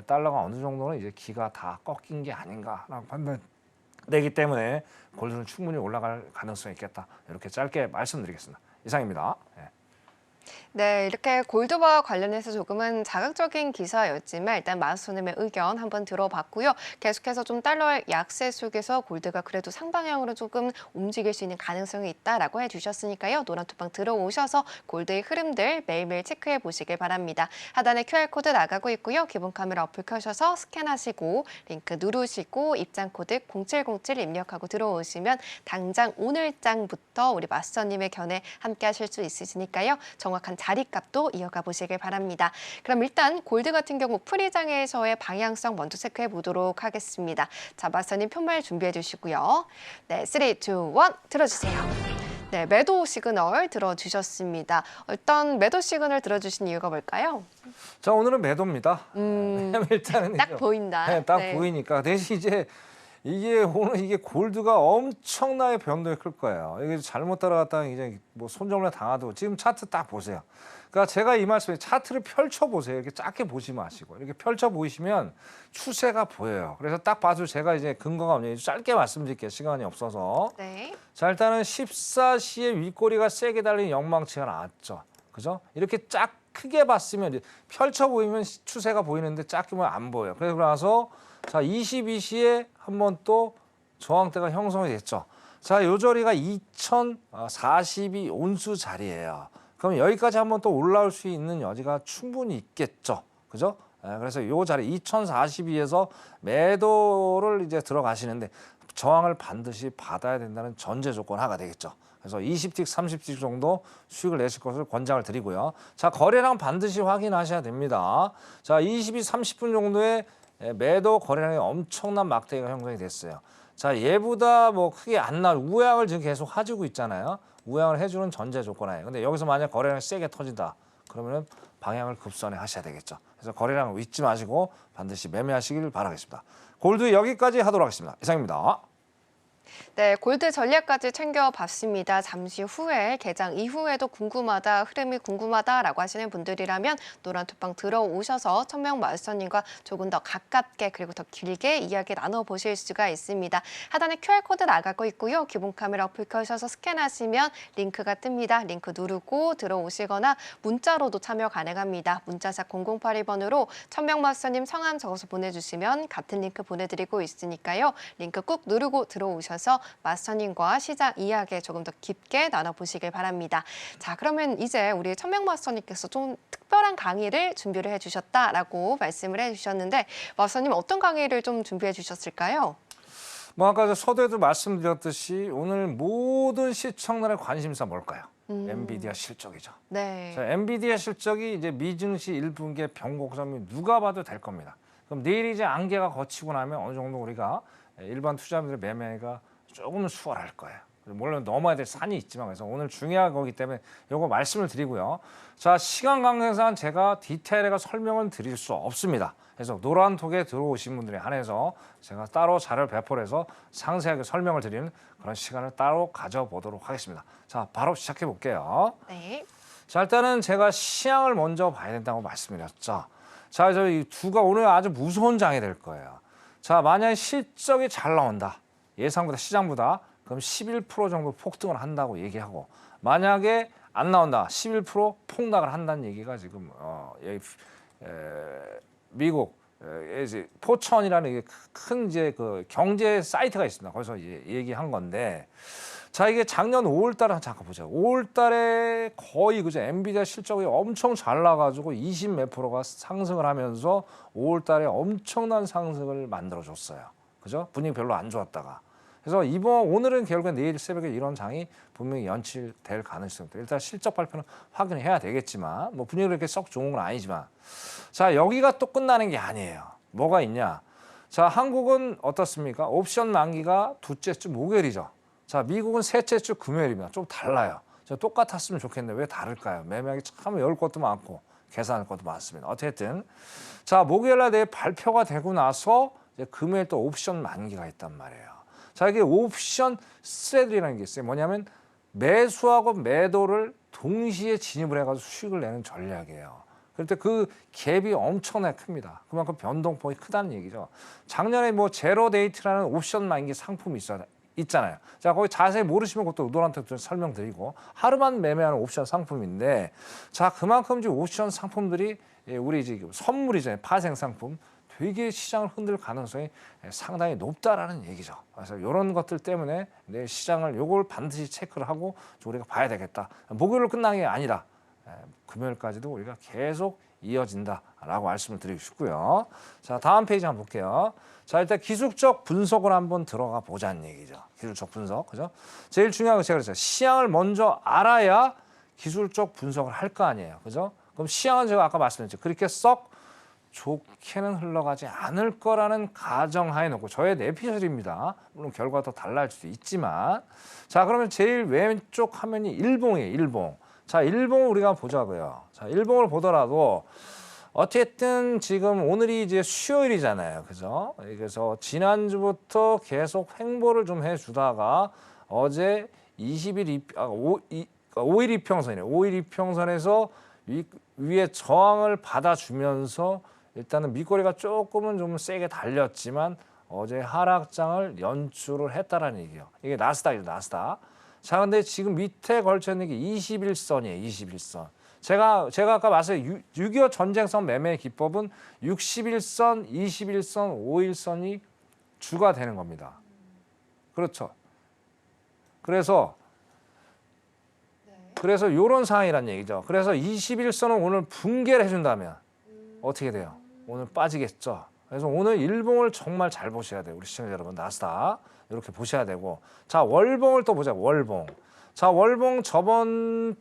달러가 어느 정도는 이제 기가 다 꺾인 게 아닌가라고 판단되기 때문에 골드는 충분히 올라갈 가능성이 있겠다. 이렇게 짧게 말씀드리겠습니다. 이상입니다. 네. 네, 이렇게 골드와 관련해서 조금은 자극적인 기사였지만 일단 마스터님의 의견 한번 들어봤고요. 계속해서 좀 달러의 약세 속에서 골드가 그래도 상방향으로 조금 움직일 수 있는 가능성이 있다라고 해주셨으니까요. 노란투방 들어오셔서 골드의 흐름들 매일매일 체크해 보시길 바랍니다. 하단에 QR코드 나가고 있고요. 기본 카메라 어플 켜셔서 스캔하시고 링크 누르시고 입장코드 0707 입력하고 들어오시면 당장 오늘장부터 우리 마스터님의 견해 함께 하실 수 있으시니까요. 정확한 자리값도 이어가 보시길 바랍니다. 그럼 일단 골드 같은 경우 프리장에서의 방향성 먼저 체크해 보도록 하겠습니다. 자, 마스터님 편말 준비해 주시고요. 네, 3, 2, 1 들어주세요. 네, 매도 시그널 들어주셨습니다. 일단 매도 시그널 들어주신 이유가 뭘까요? 자, 오늘은 매도입니다. 왜냐면 일단은 딱 보인다. 네, 딱 네. 보이니까. 대신 이제 이게 오늘 이게 골드가 엄청나게 변동이 클 거예요. 이게 잘못 따라갔다가 이제 뭐 손절을 당하도 지금 차트 딱 보세요. 그러니까 제가 이 말씀에 차트를 펼쳐 보세요. 이렇게 작게 보지 마시고 이렇게 펼쳐 보이시면 추세가 보여요. 그래서 딱 봐도 제가 이제 근거가 없네요. 짧게 말씀드릴게요. 시간이 없어서. 네. 자, 일단은 14시에 윗꼬리가 세게 달린 영망치가 나왔죠. 그죠? 이렇게 쫙 크게 봤으면 이제 펼쳐 보이면 추세가 보이는데 작게 보면 안 보여요. 그래서 나서 자, 22시에 한번 또 저항대가 형성이 됐죠. 자, 요 자리가 2042 온수 자리예요. 그럼 여기까지 한번 또 올라올 수 있는 여지가 충분히 있겠죠. 그죠? 그래서 요 자리 2042에서 매도를 이제 들어가시는데 저항을 반드시 받아야 된다는 전제 조건 하가 되겠죠. 그래서 20틱, 30틱 정도 수익을 내실 것을 권장을 드리고요. 자, 거래량 반드시 확인하셔야 됩니다. 자, 22, 30분 정도에 매도 거래량이 엄청난 막대기가 형성이 됐어요. 자, 얘보다 뭐 크게 안 나올 우양을 지금 계속 해주고 있잖아요. 우양을 해주는 전제 조건이에요. 근데 여기서 만약 거래량이 세게 터진다. 그러면은 방향을 급선회 하셔야 되겠죠. 그래서 거래량을 잊지 마시고 반드시 매매하시길 바라겠습니다. 골드 여기까지 하도록 하겠습니다. 이상입니다. 네, 골드 전략까지 챙겨봤습니다. 잠시 후에 개장 이후에도 궁금하다, 흐름이 궁금하다라고 하시는 분들이라면 노란투방 들어오셔서 천명 마스터님과 조금 더 가깝게 그리고 더 길게 이야기 나눠보실 수가 있습니다. 하단에 QR코드 나가고 있고요. 기본 카메라 어플 켜셔서 스캔하시면 링크가 뜹니다. 링크 누르고 들어오시거나 문자로도 참여 가능합니다. 문자샵 0082번으로 천명 마스터님 성함 적어서 보내주시면 같은 링크 보내드리고 있으니까요. 링크 꾹 누르고 들어오셔서 마스터님과 시장 이야기 조금 더 깊게 나눠보시길 바랍니다. 자, 그러면 이제 우리 천명 마스터님께서 좀 특별한 강의를 준비를 해주셨다라고 말씀을 해주셨는데 마스터님 어떤 강의를 좀 준비해 주셨을까요? 뭐 아까 서두에도 말씀드렸듯이 오늘 모든 시청자의 관심사 뭘까요? 엔비디아 실적이죠. 네. 자, 엔비디아 실적이 이제 미증시 1분기의 변곡점이 누가 봐도 될 겁니다. 그럼 내일 이제 안개가 걷히고 나면 어느 정도 우리가 일반 투자자들의 매매가 조금은 수월할 거예요. 물론 넘어야 될 산이 있지만 그래서 오늘 중요한 거기 때문에 이거 말씀을 드리고요. 자, 시간 관계상 제가 디테일하게 설명을 드릴 수 없습니다. 그래서 노란톡에 들어오신 분들에 한해서 제가 따로 자료를 배포해서 상세하게 설명을 드리는 그런 시간을 따로 가져보도록 하겠습니다. 자, 바로 시작해 볼게요. 네. 자, 일단은 제가 시향을 먼저 봐야 된다고 말씀드렸죠. 자, 저희 두가 오늘 아주 무서운 장이 될 거예요. 자, 만약에 실적이 잘 나온다. 예상보다 시장보다 그럼 11% 정도 폭등을 한다고 얘기하고 만약에 안 나온다. 11% 폭락을 한다는 얘기가 지금 미국 이제 포천이라는 큰 이제 그 경제 사이트가 있습니다. 거기서 이제 얘기한 건데 자, 이게 작년 5월달에 잠깐 보자. 5월달에 거의 그죠 엔비디아 실적이 엄청 잘 나가지고 20 몇 프로가 상승을 하면서 5월달에 엄청난 상승을 만들어줬어요. 그죠? 분위기 별로 안 좋았다가. 그래서 오늘은 결국엔 내일 새벽에 이런 장이 분명히 연출될 가능성이 있다. 일단 실적 발표는 확인해야 되겠지만 뭐 분위기가 그렇게 썩 좋은 건 아니지만 자, 여기가 또 끝나는 게 아니에요. 뭐가 있냐? 자, 한국은 어떻습니까? 옵션 만기가 둘째 주 목요일이죠. 자, 미국은 셋째 주 금요일입니다. 좀 달라요. 똑같았으면 좋겠는데 왜 다를까요? 매매하기 참 어려울 것도 많고 계산할 것도 많습니다. 어쨌든 자, 목요일날 내일 발표가 되고 나서 이제 금요일 또 옵션 만기가 있단 말이에요. 자, 이게 옵션 스레들이라는 게 있어요. 뭐냐면 매수하고 매도를 동시에 진입을 해가지고 수익을 내는 전략이에요. 그런데 그 갭이 엄청나게 큽니다. 그만큼 변동폭이 크다는 얘기죠. 작년에 뭐 제로 데이트라는 옵션 만기 상품이 있잖아요. 자, 거기 자세히 모르시면 그것도 노란톡 설명드리고 하루만 매매하는 옵션 상품인데 자, 그만큼 지금 옵션 상품들이 우리 지금 선물이잖아요. 파생 상품. 되게 시장을 흔들 가능성이 상당히 높다라는 얘기죠. 그래서 이런 것들 때문에 내 시장을 요걸 반드시 체크를 하고 우리가 봐야 되겠다. 목요일로 끝난 게 아니라 금요일까지도 우리가 계속 이어진다라고 말씀을 드리고 싶고요. 자, 다음 페이지 한번 볼게요. 자, 일단 기술적 분석을 한번 들어가 보자는 얘기죠. 기술적 분석, 그죠? 제일 중요한 거 제가 그랬어요. 시향을 먼저 알아야 기술적 분석을 할 거 아니에요, 그죠? 그럼 시향은 제가 아까 말씀드렸죠. 그렇게 썩 좋게는 흘러가지 않을 거라는 가정하에 놓고 저의 내피셜입니다. 물론 결과가 더 달라질 수도 있지만 자, 그러면 제일 왼쪽 화면이 일봉이에요. 일봉. 자, 일봉을 우리가 보자고요. 자, 일봉을 보더라도 어쨌든 지금 오늘이 이제 수요일이잖아요. 그죠? 그래서 지난주부터 계속 횡보를 좀 해주다가 어제 5일 이평선이에요. 5일 이평선에서 위에 저항을 받아주면서 일단은 밑거래가 조금은 좀 세게 달렸지만 어제 하락장을 연출을 했다라는 얘기예요. 이게 나스닥이죠, 나스닥. 자, 근데 지금 밑에 걸쳐 있는 게 21선이에요, 21선. 제가 아까 말씀드린 6.25 전쟁성 매매 기법은 61선, 21선, 5일선이 주가 되는 겁니다. 그렇죠. 그래서 이런 상황이란 얘기죠. 그래서 21선은 오늘 붕괴를 해준다면 어떻게 돼요? 오늘 빠지겠죠. 그래서 오늘 일봉을 정말 잘 보셔야 돼요. 우리 시청자 여러분, 나스닥 이렇게 보셔야 되고. 자, 월봉을 또 보자. 월봉. 자, 월봉 저번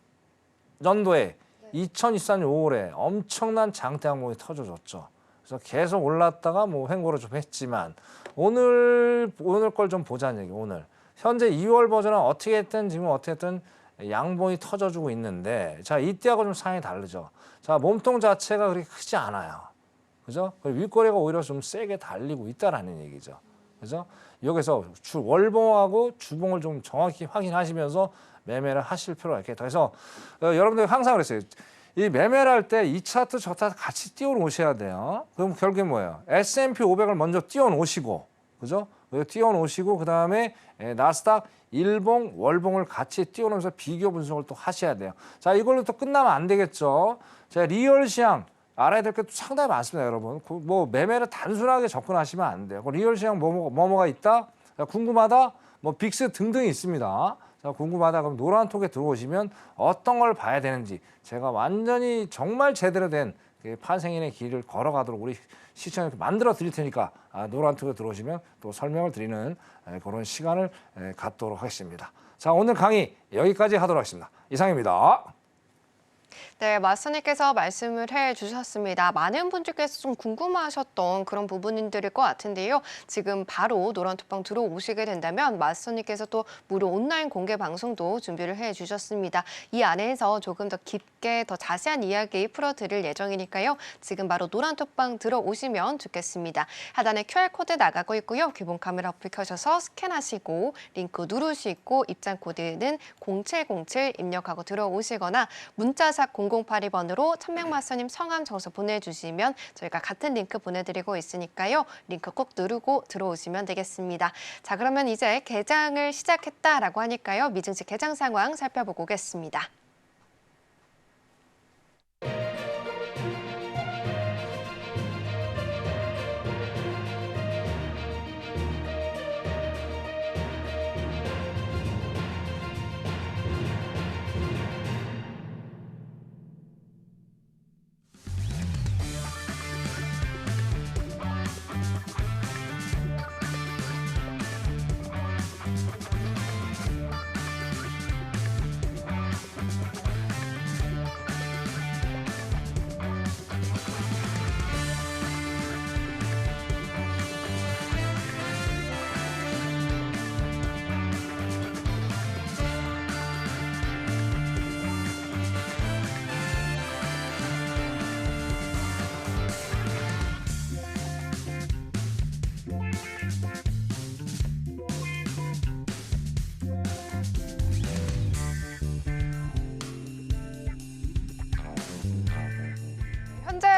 연도에 2024년 5월에 엄청난 장대 항목이 터져줬죠. 그래서 계속 올랐다가 뭐 횡보를 좀 했지만 오늘 걸 좀 보자는 얘기. 오늘 현재 2월 버전은 어떻게든 지금 어떻게든 양봉이 터져주고 있는데 자, 이때하고 좀 상황이 다르죠. 자, 몸통 자체가 그렇게 크지 않아요. 그죠? 윗거래가 오히려 좀 세게 달리고 있다라는 얘기죠. 그죠? 여기서 월봉하고 주봉을 좀 정확히 확인하시면서 매매를 하실 필요가 있겠다. 그래서 여러분들 항상 그랬어요. 이 매매를 할 때 이 차트 저 차트 같이 띄워놓으셔야 돼요. 그럼 결국에 뭐예요? S&P 500을 먼저 띄워놓으시고, 그죠? 띄워놓으시고 그 다음에 나스닥 일봉, 월봉을 같이 띄워놓으면서 비교 분석을 또 하셔야 돼요. 자, 이걸로 또 끝나면 안 되겠죠. 자, 리얼 시장 알아야 될 게 상당히 많습니다, 여러분. 뭐 매매를 단순하게 접근하시면 안 돼요. 리얼 시장 뭐가 있다? 자, 궁금하다? 뭐 빅스 등등이 있습니다. 자, 궁금하다 그럼 노란톡에 들어오시면 어떤 걸 봐야 되는지 제가 완전히 정말 제대로 된 판생인의 길을 걸어가도록 우리 시청자 만들어 드릴 테니까 노란톡에 들어오시면 또 설명을 드리는 그런 시간을 갖도록 하겠습니다. 자, 오늘 강의 여기까지 하도록 하겠습니다. 이상입니다. 네, 마스터님께서 말씀을 해주셨습니다. 많은 분들께서 좀 궁금하셨던 그런 부분들일 것 같은데요. 지금 바로 노란톡방 들어오시게 된다면 마스터님께서 또 무료 온라인 공개 방송도 준비를 해주셨습니다. 이 안에서 조금 더 깊게 더 자세한 이야기 풀어드릴 예정이니까요. 지금 바로 노란톡방 들어오시면 좋겠습니다. 하단에 QR코드 나가고 있고요. 기본 카메라 어플 켜셔서 스캔하시고 링크 누르시고 입장 코드는 0707 입력하고 들어오시거나 문자샵 0082번으로 천명마스터님 성함 적어서 보내주시면 저희가 같은 링크 보내드리고 있으니까요. 링크 꼭 누르고 들어오시면 되겠습니다. 자, 그러면 이제 개장을 시작했다라고 하니까요. 미증시 개장 상황 살펴보고 오겠습니다.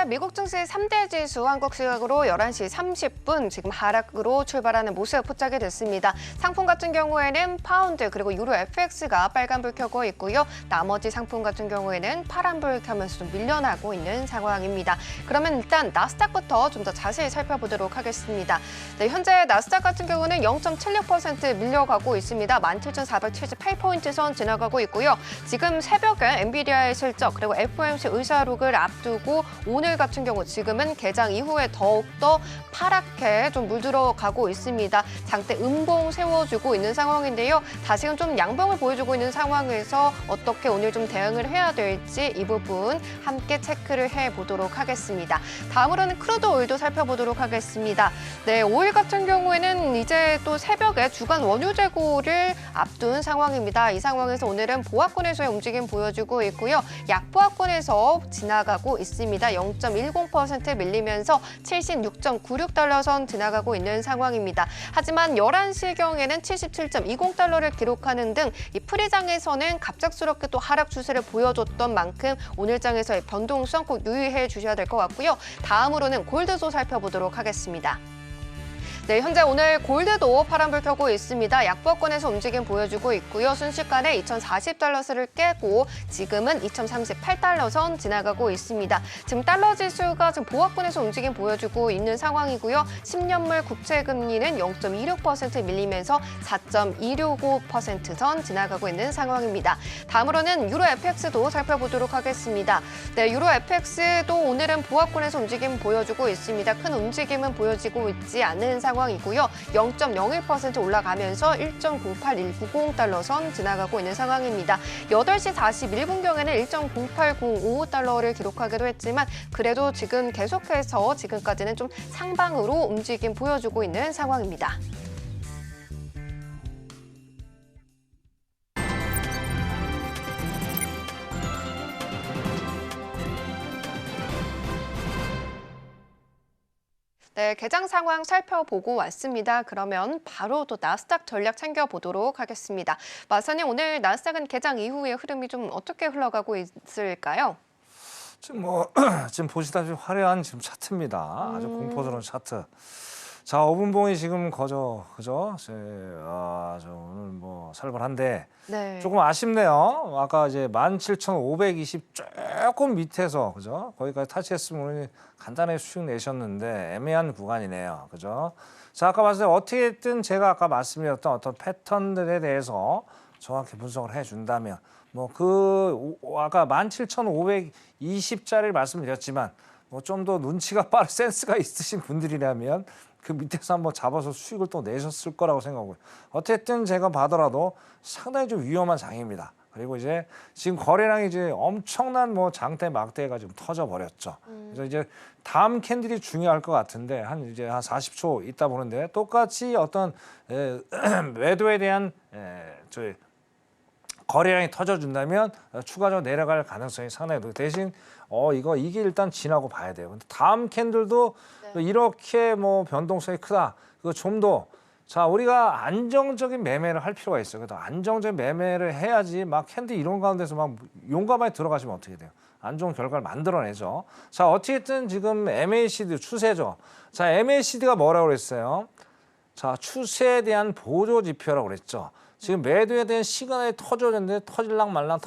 현재 미국 증시 3대 지수 한국 시각으로 11시 30분 지금 하락으로 출발하는 모습 포착이 됐습니다. 상품 같은 경우에는 파운드 그리고 유로 FX가 빨간불 켜고 있고요. 나머지 상품 같은 경우에는 파란불 켜면서 좀 밀려나고 있는 상황입니다. 그러면 일단 나스닥부터 좀 더 자세히 살펴보도록 하겠습니다. 네, 현재 나스닥 같은 경우는 0.76% 밀려가고 있습니다. 17,478포인트 선 지나가고 있고요. 지금 새벽에 엔비디아의 실적 그리고 FOMC 의사록을 앞두고 오늘 같은 경우 지금은 개장 이후에 더욱더 파랗게 좀 물들어가고 있습니다. 장대 음봉 세워주고 있는 상황인데요. 다시금 좀 양봉을 보여주고 있는 상황에서 어떻게 오늘 좀 대응을 해야 될지 이 부분 함께 체크를 해보도록 하겠습니다. 다음으로는 크루드 오일도 살펴보도록 하겠습니다. 네, 오일 같은 경우에는 이제 또 새벽에 주간 원유 재고를 앞둔 상황입니다. 이 상황에서 오늘은 보합권에서의 움직임 보여주고 있고요. 약보합권에서 지나가고 있습니다. 0.10% 밀리면서 76.96달러 선 지나가고 있는 상황입니다. 하지만 11시경에는 77.20달러를 기록하는 등 이 프리장에서는 갑작스럽게 또 하락 추세를 보여줬던 만큼 오늘 장에서의 변동성 꼭 유의해 주셔야 될 것 같고요. 다음으로는 골드도 살펴보도록 하겠습니다. 네, 현재 오늘 골드도 파란불 켜고 있습니다. 약보합권에서 움직임 보여주고 있고요. 순식간에 2,040달러선을 깨고 지금은 2,038달러 선 지나가고 있습니다. 지금 달러 지수가 지금 보합권에서 움직임 보여주고 있는 상황이고요. 10년물 국채 금리는 0.26% 밀리면서 4.265% 선 지나가고 있는 상황입니다. 다음으로는 유로 FX도 살펴보도록 하겠습니다. 네, 유로 FX도 오늘은 보합권에서 움직임 보여주고 있습니다. 큰 움직임은 보여지고 있지 않은 상황이고요. 0.01% 올라가면서 1.08190달러 선 지나가고 있는 상황입니다. 8시 41분경에는 1.08055달러를 기록하기도 했지만 그래도 지금 계속해서 지금까지는 좀 상방으로 움직임 보여주고 있는 상황입니다. 네, 개장 상황 살펴보고 왔습니다. 그러면 바로 또 나스닥 전략 챙겨보도록 하겠습니다. 마사님, 오늘 나스닥은 개장 이후의 흐름이 좀 어떻게 흘러가고 있을까요? 지금 보시다시피 화려한 지금 차트입니다. 아주 공포스러운 차트. 자, 5분봉이 지금 그죠? 저 오늘 뭐 살벌한데 네. 조금 아쉽네요. 아까 이제 17,520 조금 밑에서 그죠? 거기까지 타치했으면 간단하게 수익 내셨는데 애매한 구간이네요. 그죠? 자, 아까 봤을 때 어떻게든 제가 아까 말씀드렸던 어떤 패턴들에 대해서 정확히 분석을 해준다면 아까 17,520짜리를 말씀드렸지만 좀 더 눈치가 빠른 센스가 있으신 분들이라면 그 밑에서 한번 잡아서 수익을 또 내셨을 거라고 생각하고요. 어쨌든 제가 봐더라도 상당히 좀 위험한 장입니다. 그리고 이제 지금 거래량이 이제 엄청난 장대 막대가 지금 터져 버렸죠. 그래서 이제 다음 캔들이 중요할 것 같은데 한 40초 있다 보는데 똑같이 어떤 매도에 대한 거래량이 터져준다면 추가적으로 내려갈 가능성이 상당히 높고 대신 이게 일단 지나고 봐야 돼요. 근데 다음 캔들도 이렇게 변동성이 크다. 그거 좀 더 우리가 안정적인 매매를 할 필요가 있어요. 그래서 안정적인 매매를 해야지 막 캔들 이런 가운데서 막 용감하게 들어가시면 어떻게 돼요? 안 좋은 결과를 만들어내죠. 자, 어쨌든 지금 MACD 추세죠. 자, MACD가 뭐라고 그랬어요? 자, 추세에 대한 보조 지표라고 그랬죠. 지금 매도에 대한 시간이 터져졌는데 터질랑 말랑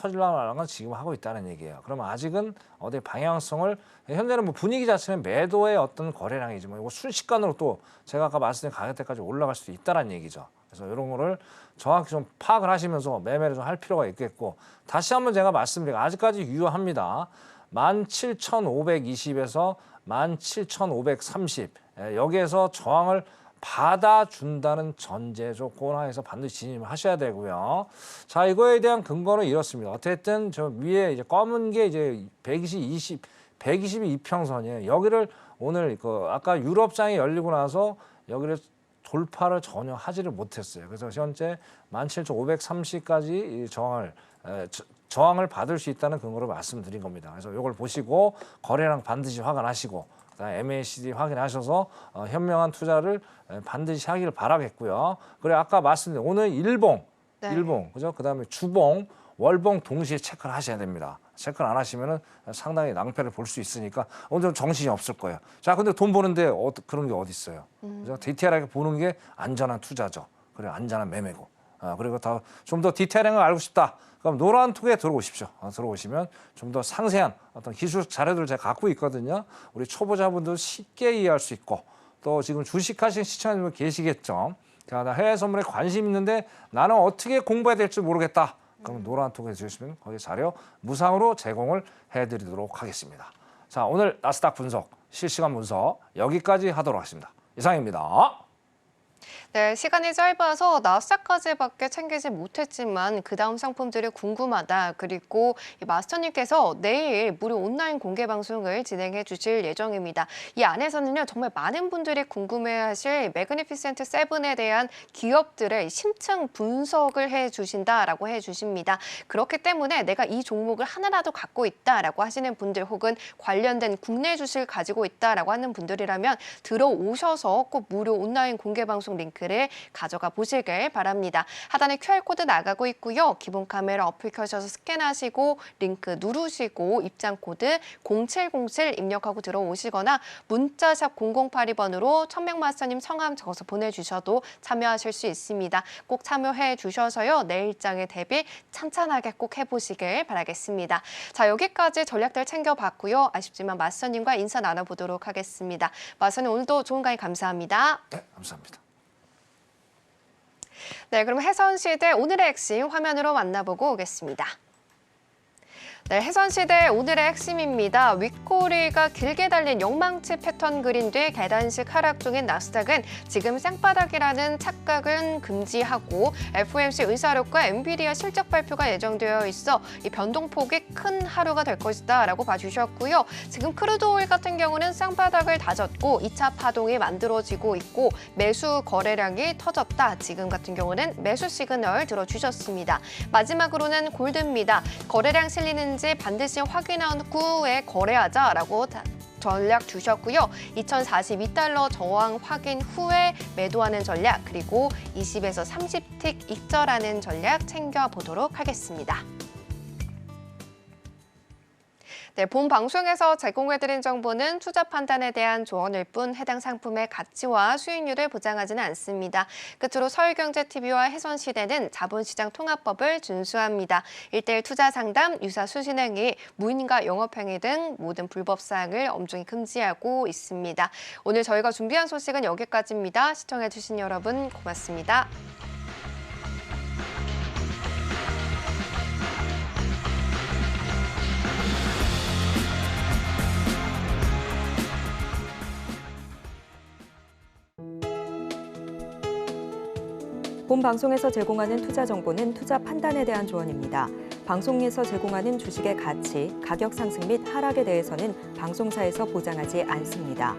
지금 하고 있다는 얘기예요. 그러면 아직은 어디 방향성을 현재는 분위기 자체는 매도의 어떤 거래량이지만 이거 순식간으로 또 제가 아까 말씀드린 가격대까지 올라갈 수도 있다는 얘기죠. 그래서 이런 거를 정확히 좀 파악을 하시면서 매매를 좀 할 필요가 있겠고 다시 한번 제가 말씀드리고 아직까지 유효합니다. 17,520에서 17,530 여기에서 저항을 받아준다는 전제 조건 하에서 반드시 진입을 하셔야 되고요. 자, 이거에 대한 근거는 이렇습니다. 어쨌든 저 위에 이제 검은 게 이제 122평선이에요. 여기를 오늘 아까 유럽장이 열리고 나서 여기를 돌파를 전혀 하지를 못했어요. 그래서 현재 17,530까지 저항을 받을 수 있다는 근거로 말씀드린 겁니다. 그래서 이걸 보시고 거래량 반드시 확인하시고 MACD 확인하셔서 현명한 투자를 반드시 하기를 바라겠고요. 그리고 아까 말씀드린 오늘 일봉, 그죠? 그다음에 주봉, 월봉 동시에 체크를 하셔야 됩니다. 체크를 안 하시면은 상당히 낭패를 볼 수 있으니까 오늘 좀 정신이 없을 거예요. 자, 근데 돈 버는데 그런 게 어디 있어요? 그래서 디테일하게 보는 게 안전한 투자죠. 그리고 안전한 매매고. 그리고 좀 더 디테일한 걸 알고 싶다. 그럼 노란톡에 들어오십시오. 들어오시면 좀 더 상세한 어떤 기술 자료들을 제가 갖고 있거든요. 우리 초보자분들 쉽게 이해할 수 있고 또 지금 주식하시는 시청자분 계시겠죠. 자, 나 해외 선물에 관심 있는데 나는 어떻게 공부해야 될지 모르겠다. 그럼 노란톡에 주시면 거기 자료 무상으로 제공을 해드리도록 하겠습니다. 자, 오늘 나스닥 분석, 실시간 분석 여기까지 하도록 하겠습니다. 이상입니다. 네, 시간이 짧아서 나스닥까지밖에 챙기지 못했지만 그 다음 상품들이 궁금하다. 그리고 이 마스터님께서 내일 무료 온라인 공개 방송을 진행해 주실 예정입니다. 이 안에서는요, 정말 많은 분들이 궁금해하실 매그니피센트 7에 대한 기업들의 심층 분석을 해 주신다라고 해 주십니다. 그렇기 때문에 내가 이 종목을 하나라도 갖고 있다라고 하시는 분들 혹은 관련된 국내 주식을 가지고 있다라고 하는 분들이라면 들어오셔서 꼭 무료 온라인 공개 방송 링크를 가져가 보시길 바랍니다. 하단에 QR코드 나가고 있고요. 기본 카메라 어플 켜셔서 스캔하시고 링크 누르시고 입장 코드 0707 입력하고 들어오시거나 문자샵 0082번으로 천명마스터님 성함 적어서 보내주셔도 참여하실 수 있습니다. 꼭 참여해 주셔서요. 내일장에 대비 찬찬하게 꼭 해보시길 바라겠습니다. 자, 여기까지 전략들 챙겨봤고요. 아쉽지만 마스터님과 인사 나눠보도록 하겠습니다. 마스터님 오늘도 좋은 강의 감사합니다. 네, 감사합니다. 네, 그럼 해선시대 오늘의 핵심 화면으로 만나보고 오겠습니다. 네, 해선시대 오늘의 핵심입니다. 윗꼬리가 길게 달린 영망치 패턴 그린 뒤 계단식 하락 중인 나스닥은 지금 쌍바닥이라는 착각은 금지하고 FOMC 의사록과 엔비디아 실적 발표가 예정되어 있어 이 변동폭이 큰 하루가 될 것이다 라고 봐주셨고요. 지금 크루드 오일 같은 경우는 쌍바닥을 다졌고 2차 파동이 만들어지고 있고 매수 거래량이 터졌다. 지금 같은 경우는 매수 시그널 들어주셨습니다. 마지막으로는 골드입니다. 거래량 실리는 반드시 확인한 후에 거래하자라고 전략 주셨고요. 2042달러 저항 확인 후에 매도하는 전략 그리고 20에서 30틱 익절하는 전략 챙겨보도록 하겠습니다. 네, 본 방송에서 제공해드린 정보는 투자 판단에 대한 조언일 뿐 해당 상품의 가치와 수익률을 보장하지는 않습니다. 끝으로 서울경제TV와 해선시대는 자본시장 통합법을 준수합니다. 1:1 투자 상담, 유사 수신행위, 무인가 영업행위 등 모든 불법 사항을 엄중히 금지하고 있습니다. 오늘 저희가 준비한 소식은 여기까지입니다. 시청해주신 여러분 고맙습니다. 본 방송에서 제공하는 투자 정보는 투자 판단에 대한 조언입니다. 방송에서 제공하는 주식의 가치, 가격 상승 및 하락에 대해서는 방송사에서 보장하지 않습니다.